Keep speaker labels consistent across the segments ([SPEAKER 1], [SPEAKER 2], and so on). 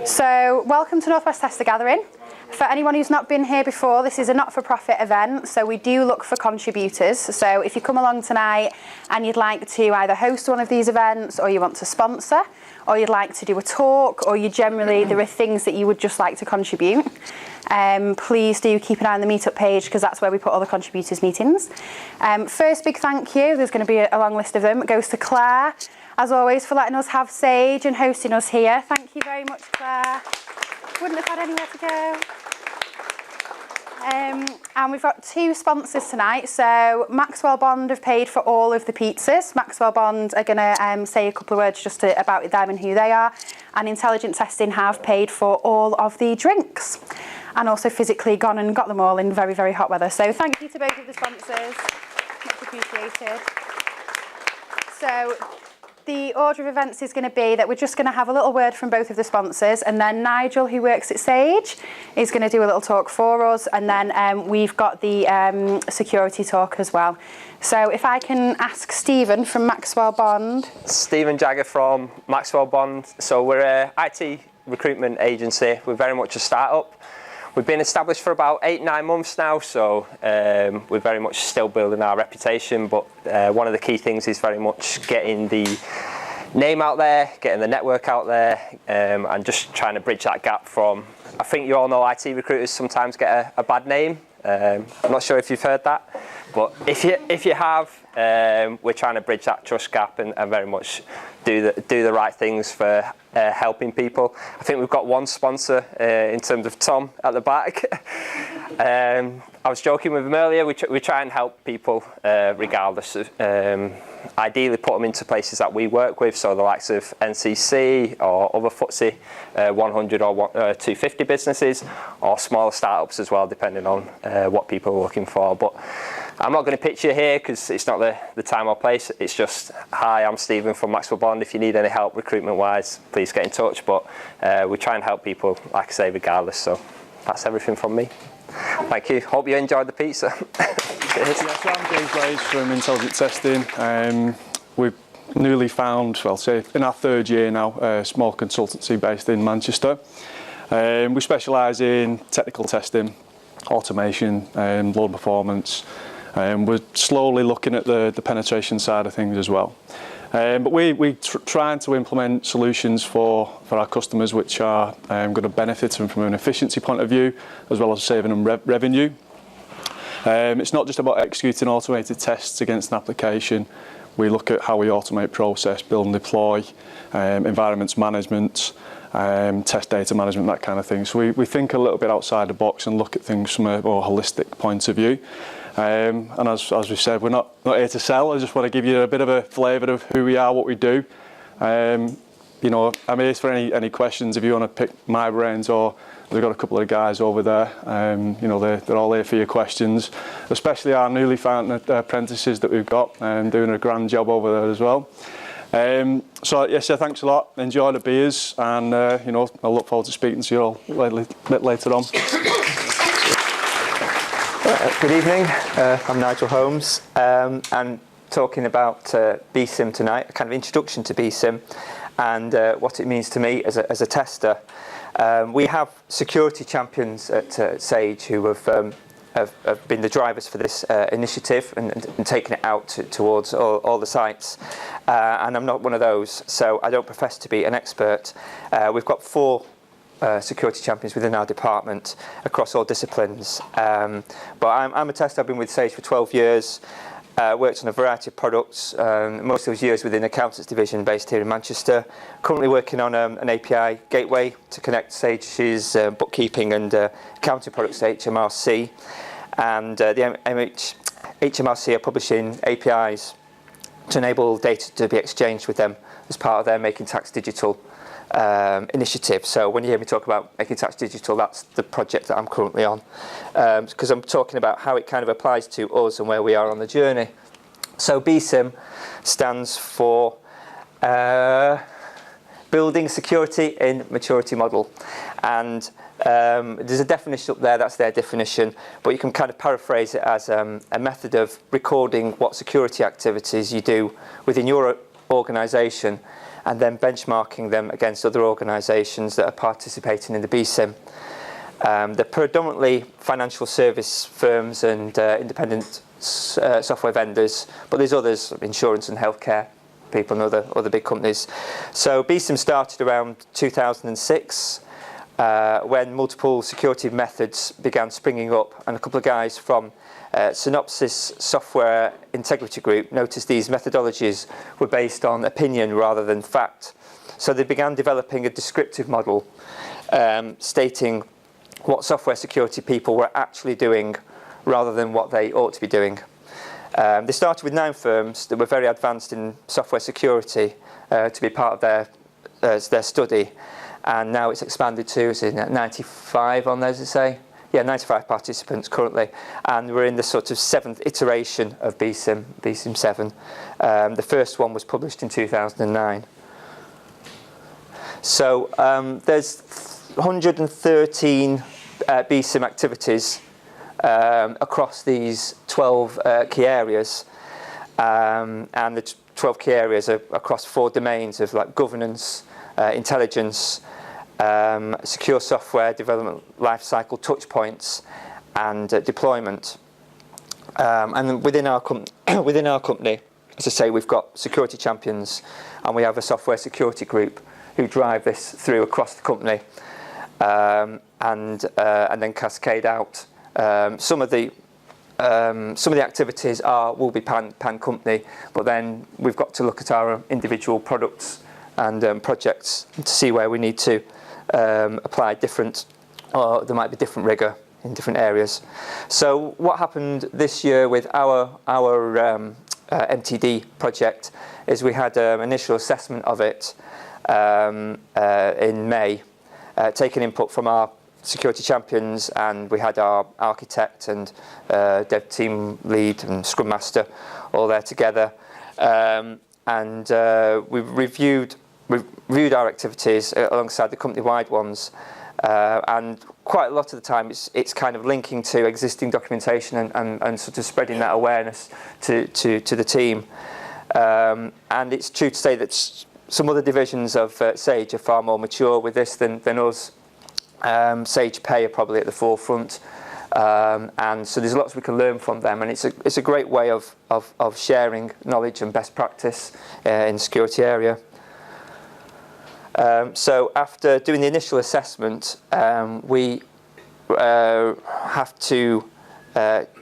[SPEAKER 1] So, welcome to Northwest Tester Gathering. For anyone who's not been here before, this is a not-for-profit event, so we do look for contributors. So if you come along tonight and you'd like to either host one of these events, or you want to sponsor, or you'd like to do a talk, or there are things that you would just like to contribute, please do keep an eye on the meetup page, because that's where we put all the contributors' meetings. First big thank you, there's going to be a long list of them, it goes to Claire, as always, for letting us have Sage and hosting us here. Thank you very much, Claire. Wouldn't have had anywhere to go. And we've got two sponsors tonight. So Maxwell Bond have paid for all of the pizzas. Maxwell Bond are going to say a couple of words just about them and who they are. And Intelligent Testing have paid for all of the drinks. And also physically gone and got them all in very, very hot weather. So thank you to both of the sponsors. Much appreciated. So the order of events is going to be that we're just going to have a little word from both of the sponsors, and then Nigel, who works at Sage, is going to do a little talk for us, and then we've got the security talk as well. So if I can ask Stephen from Maxwell Bond.
[SPEAKER 2] Stephen Jagger from Maxwell Bond. So we're an IT recruitment agency. We're very much a start-up. We've been established for about 8-9 months now, so we're very much still building our reputation, but one of the key things is very much getting the name out there, getting the network out there, and just trying to bridge that gap from, I think you all know IT recruiters sometimes get a bad name. I'm not sure if you've heard that, but if you have, we're trying to bridge that trust gap and very much do the right things for helping people. I think we've got one sponsor in terms of Tom at the back. I was joking with him earlier, we try and help people regardless of, ideally put them into places that we work with, so the likes of NCC or other FTSE 100 or 250 businesses, or smaller startups as well, depending on what people are looking for. But I'm not going to pitch you here because it's not the time or place. It's just, hi, I'm Stephen from Maxwell Bond. If you need any help recruitment-wise, please get in touch. But we try and help people, like I say, regardless. So that's everything from me. Thank you. Hope you enjoyed the pizza.
[SPEAKER 3] Yes, so I'm James Quays from Intelligent Testing. We've newly found, well, say in our third year now, a small consultancy based in Manchester. We specialise in technical testing, automation, load performance. We're slowly looking at the penetration side of things as well. But we're trying to implement solutions for our customers which are going to benefit them from an efficiency point of view, as well as saving them revenue. It's not just about executing automated tests against an application. We look at how we automate process, build and deploy, environments management, test data management, that kind of thing. So we think a little bit outside the box and look at things from a more holistic point of view. And as we said, we're not here to sell. I just want to give you a bit of a flavour of who we are, what we do. You know, I'm here for any questions if you want to pick my brains, or we've got a couple of guys over there. You know, they're all here for your questions, especially our newly found apprentices that we've got, doing a grand job over there as well. So yes, thanks a lot. Enjoy the beers, and you know, I look forward to speaking to you all a bit later on.
[SPEAKER 4] Good evening, I'm Nigel Holmes, and talking about BSIMM tonight, a kind of introduction to BSIMM and what it means to me as a tester. We have security champions at Sage who have been the drivers for this initiative and taken it out towards all the sites, and I'm not one of those, so I don't profess to be an expert. We've got 4 security champions within our department across all disciplines. But I'm a tester. I've been with Sage for 12 years, worked on a variety of products, most of those years within the accountants division based here in Manchester. Currently working on an API gateway to connect Sage's bookkeeping and accounting products to HMRC. And the HMRC are publishing APIs to enable data to be exchanged with them as part of their Making Tax Digital initiative. So when you hear me talk about Making Tax Digital, that's the project that I'm currently on, because I'm talking about how it kind of applies to us and where we are on the journey. So BSIMM stands for Building Security in Maturity Model, and there's a definition up there, that's their definition, but you can kind of paraphrase it as a method of recording what security activities you do within your organisation and then benchmarking them against other organisations that are participating in the BSIMM. They're predominantly financial service firms and independent software vendors, but there's others, insurance and healthcare people and other big companies. So BSIMM started around 2006 when multiple security methods began springing up, and a couple of guys from Synopsys Software Integrity Group noticed these methodologies were based on opinion rather than fact. So they began developing a descriptive model stating what software security people were actually doing rather than what they ought to be doing. They started with 9 firms that were very advanced in software security to be part of their study, and now it's expanded to, is it 95 on there, does it say? Yeah, 95 participants currently, and we're in the sort of 7th iteration of BSIMM, BSIMM 7. The first one was published in 2009. So there's 113 BSIMM activities across these 12 key areas, and the 12 key areas are across 4 domains of like governance, intelligence, secure software development lifecycle touch points, and deployment. And within our company, as I say, we've got security champions, and we have a software security group who drive this through across the company, and then cascade out. Some of the activities will be pan company, but then we've got to look at our individual products and projects to see where we need to apply different, or there might be different rigour in different areas. So what happened this year with our MTD project is we had an initial assessment of it in May, taking input from our security champions, and we had our architect and dev team lead and scrum master all there together, and we reviewed our activities alongside the company-wide ones, and quite a lot of the time it's kind of linking to existing documentation and sort of spreading that awareness to the team. And it's true to say that some other divisions of Sage are far more mature with this than us. Sage Pay are probably at the forefront, and so there's lots we can learn from them, and it's a great way of sharing knowledge and best practice in the security area. So after doing the initial assessment, we have to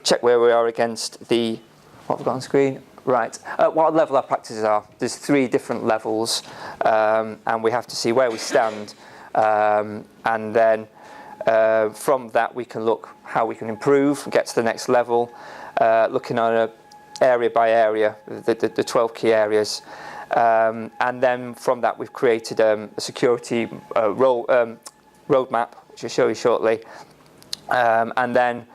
[SPEAKER 4] check where we are against the, what have we got on screen? Right, what level our practices are. There's 3 different levels, and we have to see where we stand, and then from that we can look how we can improve, get to the next level, looking on a area by area, the 12 key areas. And then from that we've created a security roadmap, which I'll show you shortly. And then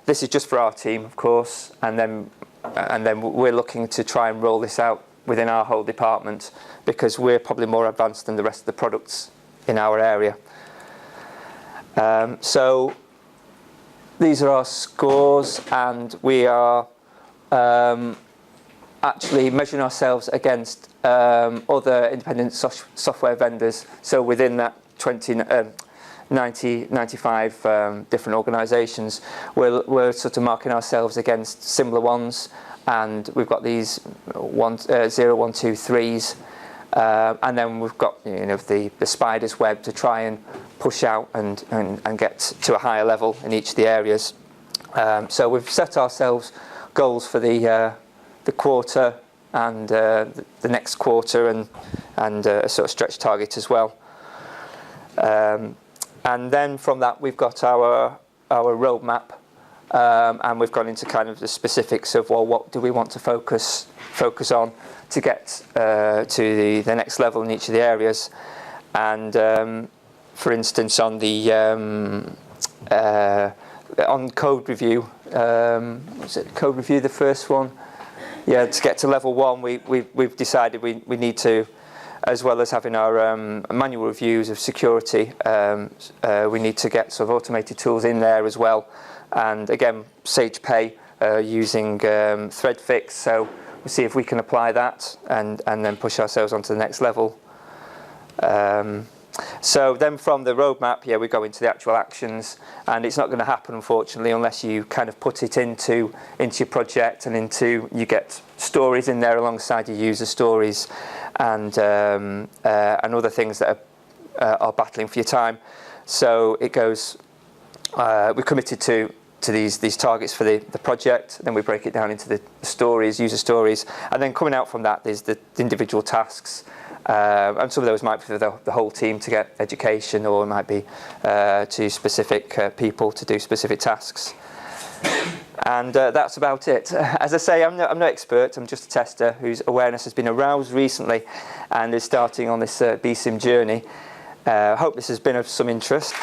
[SPEAKER 4] this is just for our team, of course, and then we're looking to try and roll this out within our whole department, because we're probably more advanced than the rest of the products in our area. So these are our scores, and we are actually measuring ourselves against other independent software vendors. So within that 95 different organisations, we're sort of marking ourselves against similar ones, and we've got these 0, 1, 2, 3s, and then we've got the spider's web to try and push out and get to a higher level in each of the areas. So we've set ourselves goals for the quarter and the next quarter, and a sort of stretch target as well. And then from that we've got our roadmap, and we've gone into kind of the specifics of, well, what do we want to focus on to get to the next level in each of the areas. And for instance, on the on code review, was it code review, the first one? Yeah, to get to level 1, we've decided we need to, as well as having our manual reviews of security, we need to get sort of automated tools in there as well. And again, Sage Pay using thread fix, so we'll see if we can apply that and then push ourselves onto the next level So then from the roadmap, yeah, we go into the actual actions, and it's not going to happen, unfortunately, unless you kind of put it into your project and you get stories in there alongside your user stories and other things that are battling for your time. So it goes, we're committed to these targets for the project, then we break it down into the stories, user stories, and then coming out from that there's the individual tasks. And some of those might be for the whole team to get education, or it might be to specific people to do specific tasks. And that's about it. As I say, I'm no expert, I'm just a tester whose awareness has been aroused recently and is starting on this BSIMM journey. I hope this has been of some interest.